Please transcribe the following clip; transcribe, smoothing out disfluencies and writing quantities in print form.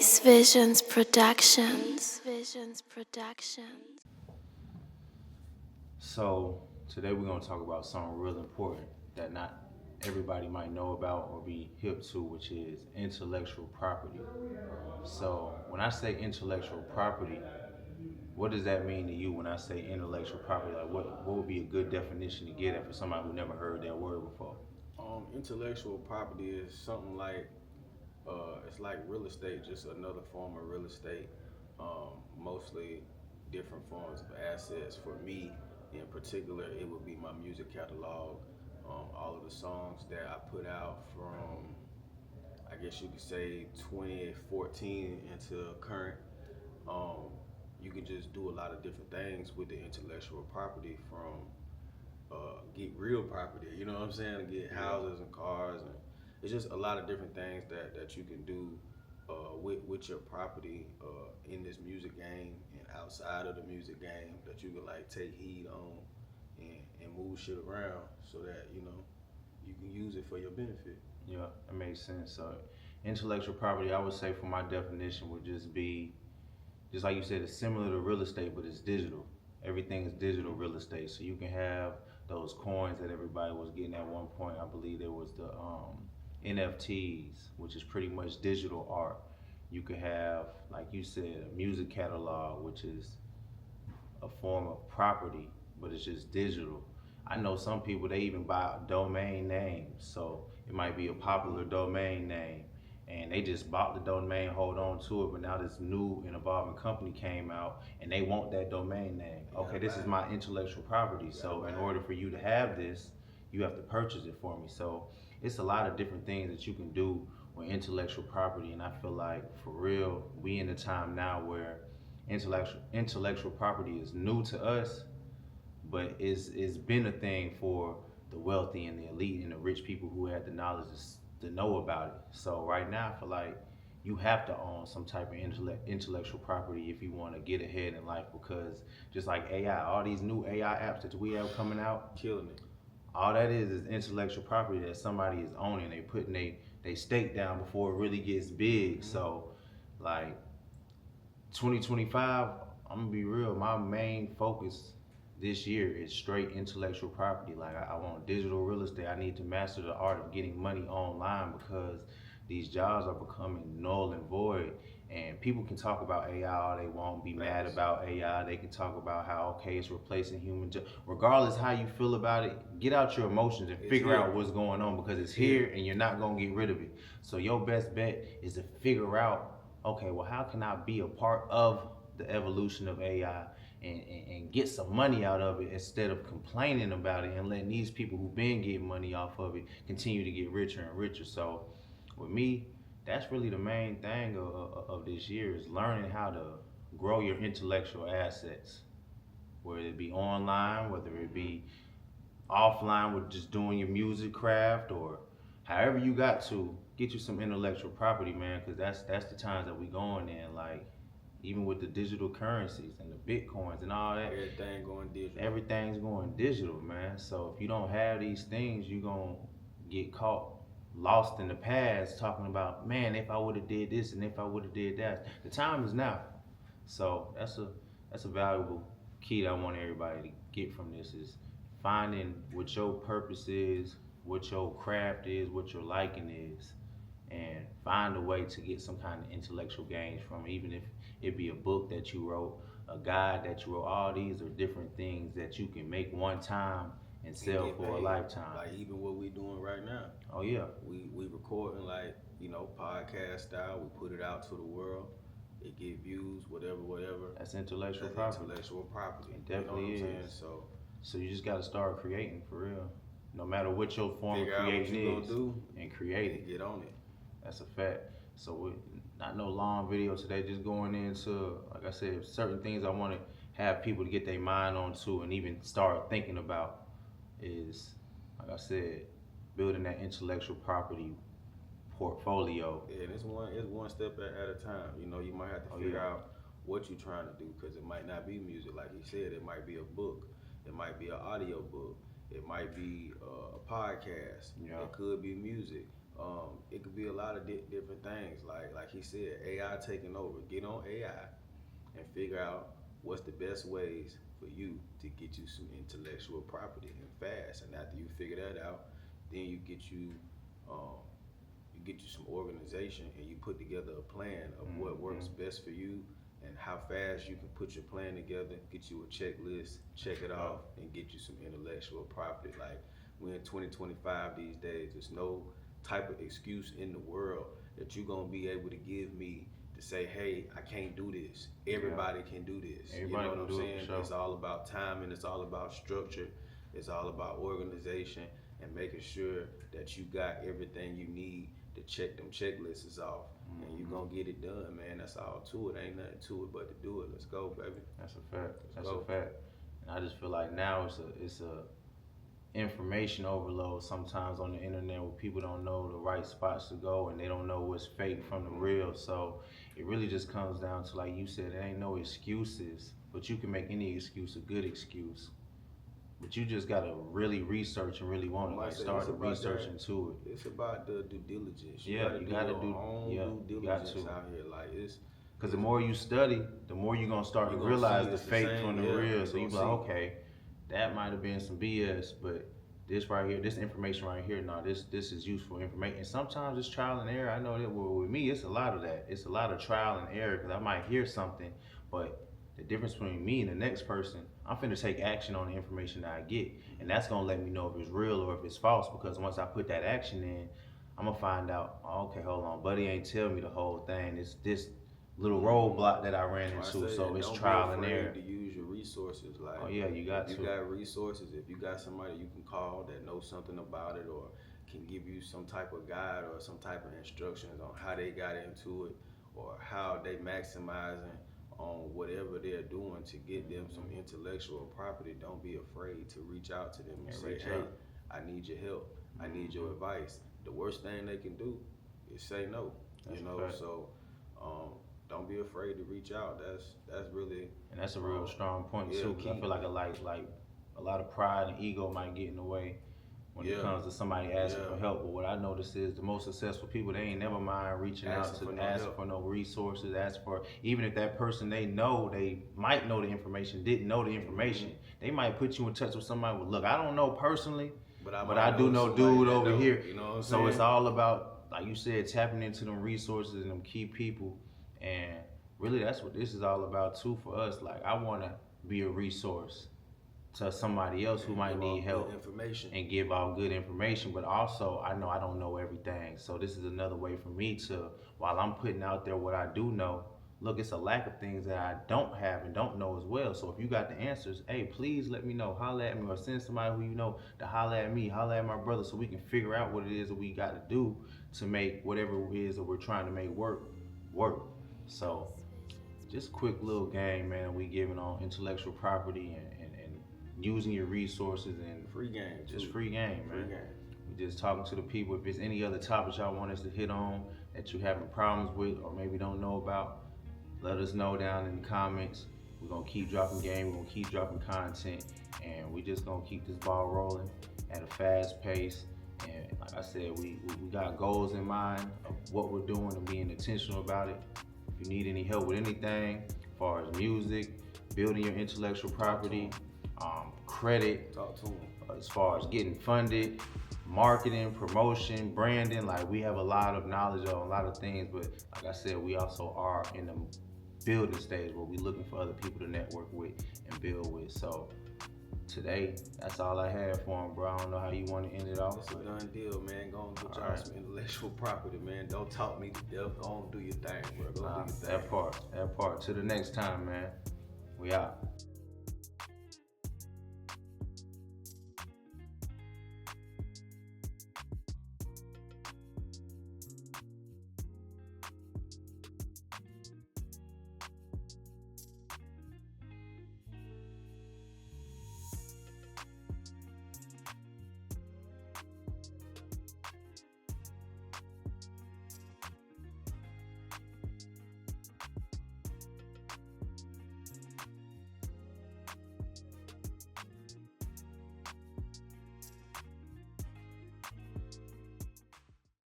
Ace Visions Productions. So today we're going to talk about something real important that not everybody might know about or be hip to, which is intellectual property. So when I say intellectual property, what does that mean to you when I say intellectual property? Like what would be a good definition to get at for somebody who never heard that word before? Intellectual property is something like it's like real estate, just another form of real estate. Mostly different forms of assets. For me, in particular, it would be my music catalog. All of the songs that I put out from, I guess you could say, 2014 into current. Um, you can just do a lot of different things with the intellectual property from get real property. You know what I'm saying? To get houses and cars, and it's just a lot of different things that you can do with your property in this music game and outside of the music game that you can like take heed on and move shit around so that you can use it for your benefit. Yeah, that makes sense. So intellectual property, I would say for my definition would just be, just like you said, it's similar to real estate, but it's digital. Everything is digital real estate. So you can have those coins that everybody was getting at one point. I believe there was the NFTs, which is pretty much digital art. You could have, like you said, a music catalog, which is a form of property, but it's just digital. I know some people, they even buy domain names. So it might be a popular domain name and they just bought the domain, hold on to it, but now this new and evolving company came out and they want that domain name. Okay, this is my intellectual property. So in order for you to have this, you have to purchase it for me. So it's a lot of different things that you can do with intellectual property, and I feel like for real, we in a time now where intellectual property is new to us, but it's been a thing for the wealthy and the elite and the rich people who had the knowledge to know about it. So right now, I feel like you have to own some type of intellectual property if you want to get ahead in life, because just like AI, all these new AI apps that we have coming out, Killing it. all that is intellectual property that somebody is owning. They putting they stake down before it really gets big. So like 2025, I'm gonna be real. My main focus this year is straight intellectual property. Like I want digital real estate. I need to master the art of getting money online because these jobs are becoming null and void. And people can talk about AI all they want, be mad about AI. They can talk about how okay it's replacing human jobs. Regardless how you feel about it, get out your emotions and figure out what's going on because it's here and you're not gonna get rid of it. So your best bet is to figure out, okay, well, how can I be a part of the evolution of AI and get some money out of it instead of complaining about it and letting these people who've been getting money off of it continue to get richer and richer. So with me, that's really the main thing of this year is learning how to grow your intellectual assets, whether it be online, whether it be offline with just doing your music craft, or however you got to get you some intellectual property, man, because that's the times that we going in. Like even with the digital currencies and the bitcoins and all that, Everything going digital. everything's going digital, man. So if you don't have these things, you gonna get caught lost in the past talking about, man, if I would have did this and if I would have did that. The time is now. So that's a valuable key that I want everybody to get from this is finding what your purpose is, what your craft is, what your liking is, and find a way to get some kind of intellectual gains from it, even if it be a book that you wrote, a guide that you wrote. All these are different things that you can make one time and sell for a lifetime. Like even what we doing right now. Oh yeah. We recording like, podcast style. We put it out to the world. It get views, whatever. That's intellectual That's property. intellectual property. It definitely you know what I'm is. saying? So you just gotta start creating for real. No matter what your form of Figure out what creating you is, gonna do and create and it. get on it. That's a fact. So not no long video today. Just going into, like I said, certain things I want to have people to get their mind onto and even start thinking about is, like I said, building that intellectual property portfolio. Yeah, and it's one step at a time. You might have to figure out what you're trying to do because it might not be music, like he said. It might be a book. It might be an audio book. It might be a podcast. Yeah. It could be music. It could be a lot of different things. Like he said, AI taking over. Get on AI and figure out what's the best ways for you to get you some intellectual property and fast. And after you figure that out, then um, you get you some organization and you put together a plan of what works best for you and how fast you can put your plan together, get you a checklist, check it off, and get you some intellectual property. Like we're in 2025 these days. There's no type of excuse in the world that you're gonna be able to give me to say, hey, I can't do this. Everybody can do this. Everybody you know can what I'm do it, saying? for sure. It's all about timing, it's all about structure, it's all about organization and making sure that you got everything you need to check them checklists off. And you're gonna get it done, man. That's all to it. Ain't nothing to it but to do it. Let's go, baby. That's a fact. That's go. a fact. And I just feel like now it's a information overload sometimes on the internet where people don't know the right spots to go and they don't know what's fake from the real. So it really just comes down to, like you said, there ain't no excuses, but you can make any excuse a good excuse. But you just gotta really research and really want to Like I like said, start it's the about research that. into it. It's about the due diligence. Yeah, you gotta your do. own Yeah, due you got diligence to. out here. Like it's Because the more you study, the more you're gonna start You to gonna realize see the it's the fake same, from the yeah, real. you So you be gonna like, see. okay, that might have been some BS, but this right here, this information right here, no, this is useful information. And sometimes it's trial and error. I know that with me, it's a lot of that. It's a lot of trial and error because I might hear something, but the difference between me and the next person, I'm finna take action on the information that I get, and that's gonna let me know if it's real or if it's false. Because once I put that action in, I'm gonna find out. Oh, okay, hold on, buddy ain't tell me the whole thing. It's this little roadblock that I ran Like I into, say, so it's don't trial be and afraid error. to use your resources. Like, Oh yeah, you got if to. you got resources, if you got somebody you can call that knows something about it or can give you some type of guide or some type of instructions on how they got into it or how they maximizing on whatever they're doing to get them some intellectual property, don't be afraid to reach out to them and Yeah, say, reach hey, out. I need your help. I need your advice. The worst thing they can do is say no. That's You a know, fact. so don't be afraid to reach out. That's really And that's a real strong point yeah, too. 'Cause I key. feel like a lot of pride and ego might get in the way when it Yeah. comes to somebody asking Yeah. for help. But what I notice is the most successful people, they ain't never mind reaching out Asking to for no ask help. for no resources, ask for, even if that person they know, they might know the information, didn't know the information. They might put you in touch with somebody with, look, I don't know personally, but I do know somebody dude that over know, here. You know what I'm So saying? it's all about, like you said, tapping into them resources and them key people. And really that's what this is all about too for us. Like I wanna be a resource to somebody else who might Give need out help good information. and give out good information, but also I know I don't know everything. So this is another way for me to, while I'm putting out there what I do know, look, it's a lack of things that I don't have and don't know as well. So if you got the answers, hey, please let me know. Holla at me or send somebody who you know to holla at me, holla at my brother so we can figure out what it is that we got to do to make whatever it is that we're trying to make work. So just quick little game, man. We giving on intellectual property and using your resources and Free game. just too. free game, Free man. game. We just talking to the people. If there's any other topics y'all want us to hit on that you having problems with or maybe don't know about, let us know down in the comments. We're gonna keep dropping game. We're gonna keep dropping content, and we just gonna keep this ball rolling at a fast pace. And like I said, we got goals in mind of what we're doing and being intentional about it. If you need any help with anything, as far as music, building your intellectual property, credit, Talk to them. as far as getting funded, marketing, promotion, branding, like we have a lot of knowledge on a lot of things, but like I said, we also are in the building stage where we're looking for other people to network with and build with. So today, that's all I had for him, bro. I don't know how you want to end it off. It's a done deal, man. Go and get y'all Alright. some intellectual property, man. Don't talk me to death. Go on, do your thing, bro. Go do your thing. That part. Till the next time, man. We out.